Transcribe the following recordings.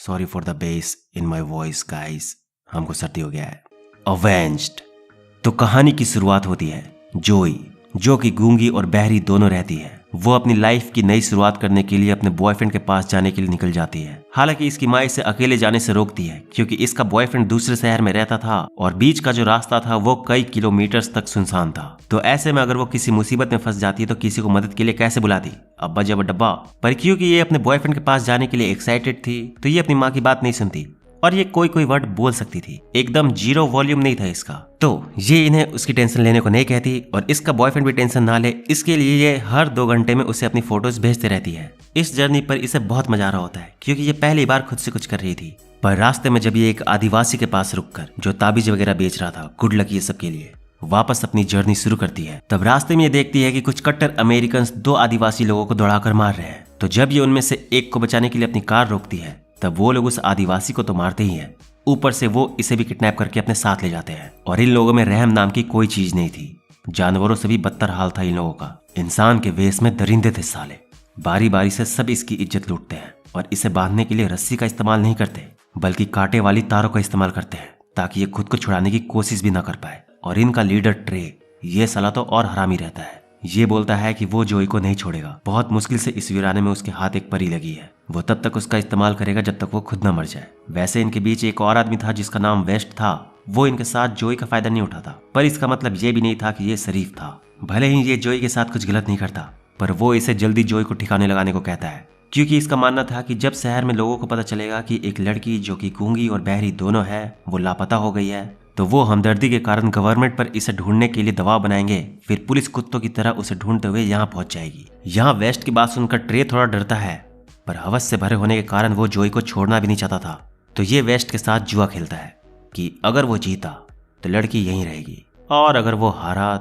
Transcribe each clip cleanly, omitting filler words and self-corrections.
Sorry for the base in my voice guys, हमको सर्दी हो गया है। अवेंज्ड। तो कहानी की शुरुआत होती है जोई, जो कि गूंगी और बहरी दोनों रहती है। वो अपनी लाइफ की नई शुरुआत करने के लिए अपने बॉयफ्रेंड के पास जाने के लिए निकल जाती है। हालांकि इसकी माँ इसे अकेले जाने से रोकती है क्योंकि इसका बॉयफ्रेंड दूसरे शहर में रहता था और बीच का जो रास्ता था वो कई किलोमीटर्स तक सुनसान था। तो ऐसे में अगर वो किसी मुसीबत में फंस जाती है तो किसी को मदद के लिए कैसे बुलाती? अब्बा जब डब्बा। पर क्योंकि ये अपने बॉयफ्रेंड के पास जाने के लिए एक्साइटेड थी तो ये अपनी माँ की बात नहीं सुनती और ये कोई कोई वर्ड बोल सकती थी। एकदम 0 वॉल्यूम नहीं था इसका। तो ये इन्हें उसकी टेंशन लेने को नहीं कहती और इसका बॉयफ्रेंड भी टेंशन ना ले, इसके लिए ये हर 2 घंटे में उसे अपनी फोटोज भेजते रहती है। इस जर्नी पर इसे बहुत मजा आ रहा होता है क्योंकि ये पहली बार खुद से कुछ कर रही थी। पर रास्ते में जब ये एक आदिवासी के पास रुककर, जो ताबीज वगैरह बेच रहा था, गुड लक ये सब के लिए, वापस अपनी जर्नी शुरू करती है, तब रास्ते में ये देखती है कि कुछ कट्टर अमेरिकन 2 आदिवासी लोगों को दौड़ाकर मार रहे हैं। तो जब ये उनमें से एक को बचाने के लिए अपनी कार रोकती है तब वो लोग उस आदिवासी को तो मारते ही हैं, ऊपर से वो इसे भी किडनैप करके अपने साथ ले जाते हैं। और इन लोगों में रहम नाम की कोई चीज नहीं थी। जानवरों से भी बदतर हाल था इन लोगों का। इंसान के वेश में दरिंदे थे साले। बारी बारी से सब इसकी इज्जत लूटते हैं और इसे बांधने के लिए रस्सी का इस्तेमाल नहीं करते बल्कि कांटे वाली तारों का इस्तेमाल करते हैं ताकि ये खुद को छुड़ाने की कोशिश भी ना कर पाए। और इनका लीडर ट्रे, ये साला तो और हरामी रहता है। ये बोलता है कि वो जोई को नहीं छोड़ेगा। बहुत मुश्किल से इस वीराने में उसके हाथ एक परी लगी है। वो तब तक उसका इस्तेमाल करेगा जब तक वो खुद न मर जाए। वैसे इनके बीच एक और आदमी था जिसका नाम वेस्ट था। वो इनके साथ जोई का फायदा नहीं उठाता, पर इसका मतलब ये भी नहीं था कि ये शरीफ था। भले ही ये जोई के साथ कुछ गलत नहीं करता, पर वो इसे जल्दी जोई को ठिकाने लगाने को कहता है क्योंकि इसका मानना था कि जब शहर में लोगों को पता चलेगा कि एक लड़की जो कि गूंगी और बहरी दोनों है वो लापता हो गई है तो वो हमदर्दी के कारण गवर्नमेंट पर इसे ढूंढने के लिए दबाव बनाएंगे। फिर पुलिस कुत्तों की तरह उसे ढूंढते हुए यहाँ पहुंच जाएगी। यहाँ वेस्ट की बात सुनकर ट्रे थोड़ा डरता है, पर हवस से भरे होने के कारण वो जोई को छोड़ना भी नहीं चाहता था। तो ये वेस्ट के साथ जुआ खेलता है कि अगर वो जीता तो लड़की यहीं रहेगी और अगर वो हारा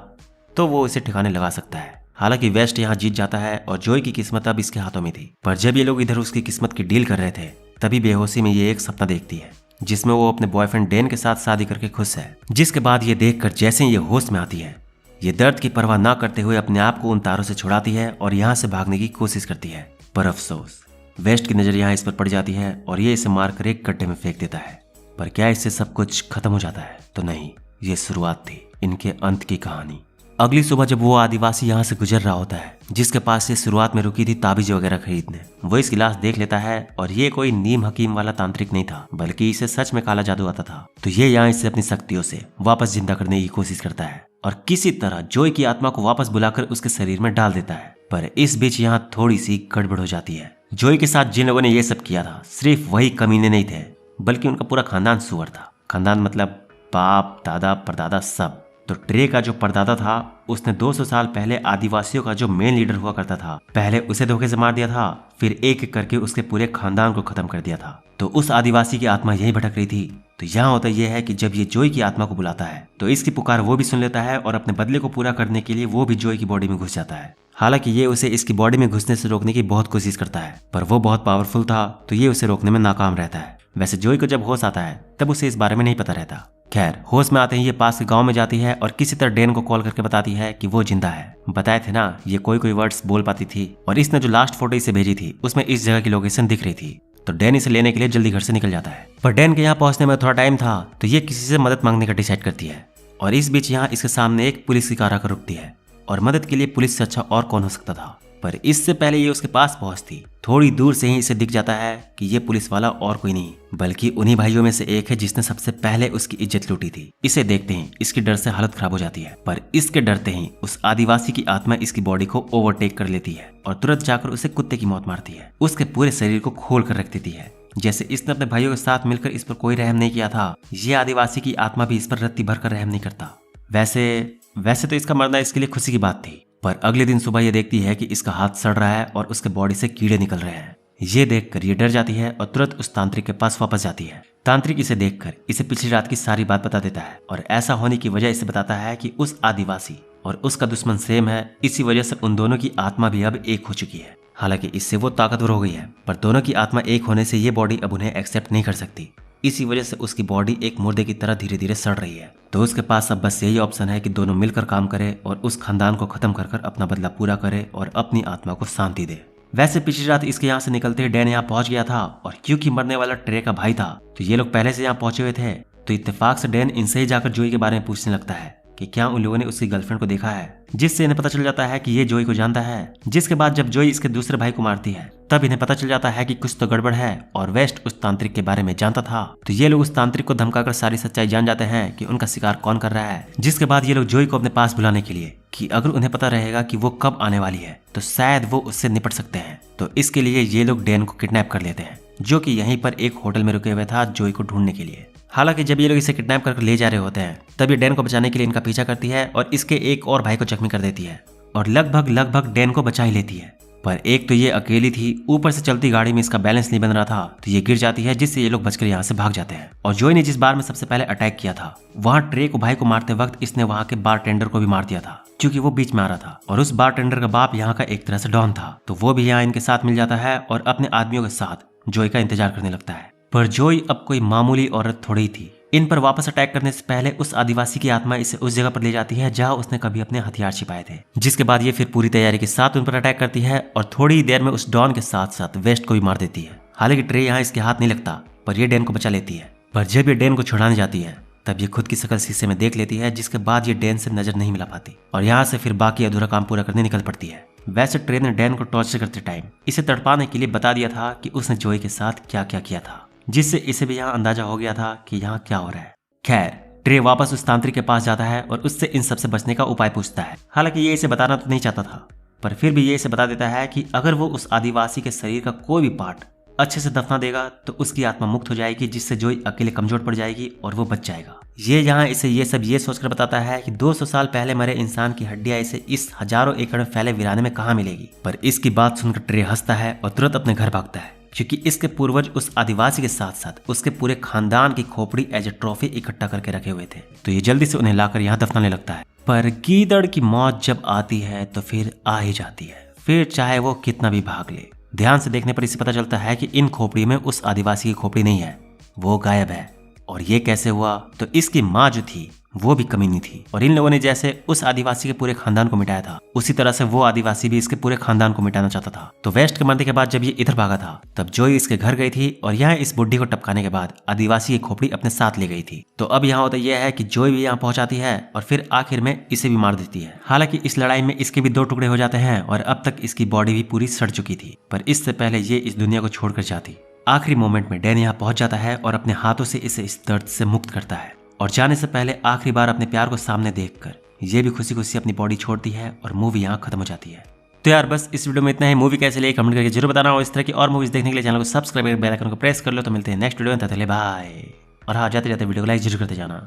तो वो इसे ठिकाने लगा सकता है। हालांकि वेस्ट यहाँ जीत जाता है और जोई की किस्मत अब इसके हाथों में थी। पर जब ये लोग इधर उसकी किस्मत की डील कर रहे थे तभी बेहोशी में ये एक सपना देखती है जिसमें वो अपने बॉयफ्रेंड डेन के साथ शादी करके खुश है। जिसके बाद ये देखकर जैसे ही ये होश में आती है, ये दर्द की परवाह ना करते हुए अपने आप को उन तारों से छुड़ाती है और यहाँ से भागने की कोशिश करती है। पर अफसोस, वेस्ट की नजर यहाँ इस पर पड़ जाती है और ये इसे मारकर एक गड्ढे में फेंक देता है। पर क्या इससे सब कुछ खत्म हो जाता है? तो नहीं, ये शुरुआत थी इनके अंत की कहानी। अगली सुबह जब वो आदिवासी यहाँ से गुजर रहा होता है जिसके पास ये शुरुआत में रुकी थी ताबीज वगैरह खरीदने, वो इसकी लाश देख लेता है और ये कोई नीम हकीम वाला तांत्रिक नहीं था बल्कि इसे सच में काला जादू आता था। तो ये यहाँ इसे अपनी शक्तियों से वापस जिंदा करने की कोशिश करता है और किसी तरह जोई की आत्मा को वापस बुलाकर उसके शरीर में डाल देता है। पर इस बीच यहाँ थोड़ी सी गड़बड़ हो जाती है। जोई के साथ जिन लोगों ने ये सब किया था सिर्फ वही कमीने नहीं थे बल्कि उनका पूरा खानदान सुअर था। खानदान मतलब बाप दादा परदादा सब। तो ट्रे का जो परदादा था उसने 200 साल पहले आदिवासियों का जो मेन लीडर हुआ करता था, पहले उसे धोखे से मार दिया था, फिर एक एक करके उसके पूरे खानदान को खत्म कर दिया था। तो उस आदिवासी की आत्मा यही भटक रही थी। तो यहाँ होता यह है कि जब ये जोई की आत्मा को बुलाता है तो इसकी पुकार वो भी सुन लेता है और अपने बदले को पूरा करने के लिए वो भी जोई की बॉडी में घुस जाता है। हालांकि ये उसे इसकी बॉडी में घुसने से रोकने की बहुत कोशिश करता है पर वो बहुत पावरफुल था तो ये उसे रोकने में नाकाम रहता है। वैसे जोई को जब होश आता है तब उसे इस बारे में नहीं पता रहता। खैर, होश में आते ही ये पास के गांव में जाती है और किसी तरह डेन को कॉल करके बताती है कि वो जिंदा है। बताए थे ना, ये कोई कोई वर्ड्स बोल पाती थी और इसने जो लास्ट फोटो इसे भेजी थी उसमें इस जगह की लोकेशन दिख रही थी। तो डेन इसे लेने के लिए जल्दी घर से निकल जाता है। पर डेन के यहाँ पहुंचने में थोड़ा टाइम था तो ये किसी से मदद मांगने का डिसाइड करती है और इस बीच यहाँ इसके सामने एक पुलिस की कार आकर रुकती है और मदद के लिए पुलिस से अच्छा और कौन हो सकता था। पर इससे पहले ये उसके पास पहुंचती थोड़ी दूर से ही इसे दिख जाता है कि ये पुलिस वाला और कोई नहीं बल्कि उन्हीं भाइयों में से एक है जिसने सबसे पहले उसकी इज्जत लूटी थी। इसे देखते ही इसकी डर से हालत खराब हो जाती है। पर इसके डरते ही उस आदिवासी की आत्मा इसकी बॉडी को ओवरटेक कर लेती है और तुरंत जाकर उसे कुत्ते की मौत मारती है। उसके पूरे शरीर को खोल कर रख देती है। जैसे इसने अपने भाइयों के साथ मिलकर इस पर कोई रहम नहीं किया था, ये आदिवासी की आत्मा भी इस पर रत्ती भर कर रहम नहीं करता। वैसे तो इसका मरना इसके लिए खुशी की बात थी, पर अगले दिन सुबह ये देखती है कि इसका हाथ सड़ रहा है और उसके बॉडी से कीड़े निकल रहे हैं। ये देखकर ये डर जाती है और तुरंत उस तांत्रिक के पास वापस जाती है। तांत्रिक इसे देखकर इसे पिछली रात की सारी बात बता देता है और ऐसा होने की वजह इसे बताता है कि उस आदिवासी और उसका दुश्मन सेम है, इसी वजह से उन दोनों की आत्मा भी अब एक हो चुकी है। हालांकि इससे वो ताकतवर हो गई है पर दोनों की आत्मा एक होने से ये बॉडी अब उन्हें एक्सेप्ट नहीं कर सकती। इसी वजह से उसकी बॉडी एक मुर्दे की तरह धीरे धीरे सड़ रही है। तो उसके पास अब बस यही ऑप्शन है कि दोनों मिलकर काम करे और उस खानदान को खत्म कर अपना बदला पूरा करे और अपनी आत्मा को शांति दे। वैसे पिछली रात इसके यहाँ से निकलते ही डैन यहाँ पहुंच गया था और क्योंकि मरने वाला ट्रे का भाई था तो ये लोग पहले से यहाँ पहुंचे हुए थे। तो इत्तेफाक से डैन इनसे ही जाकर जोई के बारे में पूछने लगता है कि क्या उन लोगों ने उसकी गर्लफ्रेंड को देखा है, जिससे इन्हें पता चल जाता है कि ये जोई को जानता है। जिसके बाद जब जोई इसके दूसरे भाई को मारती है तब इन्हें पता चल जाता है कि कुछ तो गड़बड़ है और वेस्ट उस तांत्रिक के बारे में जानता था। तो ये लोग उस तांत्रिक को धमकाकर सारी सच्चाई जान जाते हैं कि उनका शिकार कौन कर रहा है। जिसके बाद ये लोग जोई को अपने पास बुलाने के लिए कि अगर उन्हें पता रहेगा कि वो कब आने वाली है तो शायद वो उससे निपट सकते हैं। तो इसके लिए ये लोग डैन को किडनैप कर लेते हैं, जो कि यहीं पर एक होटल में रुके हुए था जोई को ढूंढने के लिए। हालांकि जब ये लोग इसे किडनैप करके ले जा रहे होते हैं तब ये डैन को बचाने के लिए इनका पीछा करती है और इसके एक और भाई को जख्मी कर देती है और लगभग डैन को बचा ही लेती है। पर एक तो ये अकेली थी, ऊपर से चलती गाड़ी में इसका बैलेंस नहीं बन रहा था तो ये गिर जाती है, जिससे ये लोग बचकर यहाँ से भाग जाते हैं। और जोई ने जिस बार में सबसे पहले अटैक किया था वहाँ ट्रे को भाई को मारते वक्त इसने वहाँ के बारटेंडर को भी मार दिया था, क्योंकि वो बीच में आ रहा था और उस बारटेंडर का बाप यहाँ का एक तरह से डॉन था। तो वो भी यहाँ इनके साथ मिल जाता है और अपने आदमियों के साथ जोई का इंतजार करने लगता है। पर जोई अब कोई मामूली औरत थोड़ी थी। इन पर वापस अटैक करने से पहले उस आदिवासी की आत्मा इसे उस जगह पर ले जाती है जहां उसने कभी अपने हथियार छिपाए थे। जिसके बाद ये फिर पूरी तैयारी के साथ उन पर अटैक करती है और थोड़ी ही देर में उस डॉन के साथ साथ वेस्ट को भी मार देती है। हालांकि ट्रे यहाँ इसके हाथ नहीं लगता पर ये डैन को बचा लेती है। पर जब ये डैन को छुड़ाने जाती है तब ये खुद की शक्ल शीशे में देख लेती है, जिसके बाद ये डैन से नजर नहीं मिला पाती और यहाँ से फिर बाकी अधूरा काम पूरा करने निकल पड़ती है। वैसे ट्रे ने डैन को टॉर्चर करते टाइम इसे तड़पाने के लिए बता दिया था कि उसने जोई के साथ क्या क्या किया था, जिससे इसे भी यहाँ अंदाजा हो गया था कि यहाँ क्या हो रहा है। खैर ट्रे वापस उस तांत्रिक के पास जाता है और उससे इन सब से बचने का उपाय पूछता है। हालांकि ये इसे बताना तो नहीं चाहता था पर फिर भी ये इसे बता देता है कि अगर वो उस आदिवासी के शरीर का कोई भी पार्ट अच्छे से दफना देगा तो उसकी आत्मा मुक्त हो जाएगी, जिससे जोई अकेले कमजोर पड़ जाएगी और वो बच जाएगा। ये यहाँ इसे ये सब ये सोचकर बताता है कि 200 साल पहले मरे इंसान की हड्डियां इसे इस हजारों एकड़ में फैले वीराने में कहाँ मिलेगी। पर इसकी बात सुनकर ट्रे हंसता है और तुरंत अपने घर भागता है, क्योंकि इसके पूर्वज उस आदिवासी के साथ साथ उसके पूरे खानदान की खोपड़ी एज ए ट्रॉफी इकट्ठा करके रखे हुए थे। तो ये जल्दी से उन्हें लाकर यहाँ दफनाने लगता है। पर गीदड़ की मौत जब आती है तो फिर आ ही जाती है, फिर चाहे वो कितना भी भाग ले। ध्यान से देखने पर इसे पता चलता है कि इन खोपड़ी में उस आदिवासी की खोपड़ी नहीं है, वो गायब है। और ये कैसे हुआ? तो इसकी माँ जो थी वो भी कमीनी थी और इन लोगों ने जैसे उस आदिवासी के पूरे खानदान को मिटाया था उसी तरह से वो आदिवासी भी इसके पूरे खानदान को मिटाना चाहता था। तो वेस्ट के मरने के बाद जब ये इधर भागा था तब जोई इसके घर गई थी और यहाँ इस बुढ़ी को टपकाने के बाद आदिवासी की खोपड़ी अपने साथ ले गई थी। तो अब यहाँ होता यह है कि जोई भी यहाँ पहुंचाती है और फिर आखिर में इसे भी मार देती है। हालांकि इस लड़ाई में इसके भी 2 टुकड़े हो जाते हैं और अब तक इसकी बॉडी भी पूरी सड़ चुकी थी। पर इससे पहले ये इस दुनिया को छोड़कर जाती आखिरी मोमेंट में डैन यहाँ पहुंच जाता है और अपने हाथों से इसे इस दर्द से मुक्त करता है और जाने से पहले आखिरी बार अपने प्यार को सामने देखकर ये भी खुशी खुशी अपनी बॉडी छोड़ती है और मूवी यहाँ खत्म हो जाती है। तो यार बस इस वीडियो में इतना ही। मूवी कैसे लगी कमेंट करके जरूर बताना और इस तरह की और मूवीज देखने के लिए चैनल को सब्सक्राइब करके बेल आइकन को प्रेस कर लो। तो मिलते हैं नेक्स्ट वीडियो में, तब तक बाय। और हाँ, जाते जाते वीडियो को लाइक जरूर करते जाना।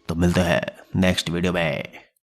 तो मिलते हैं नेक्स्ट वीडियो में।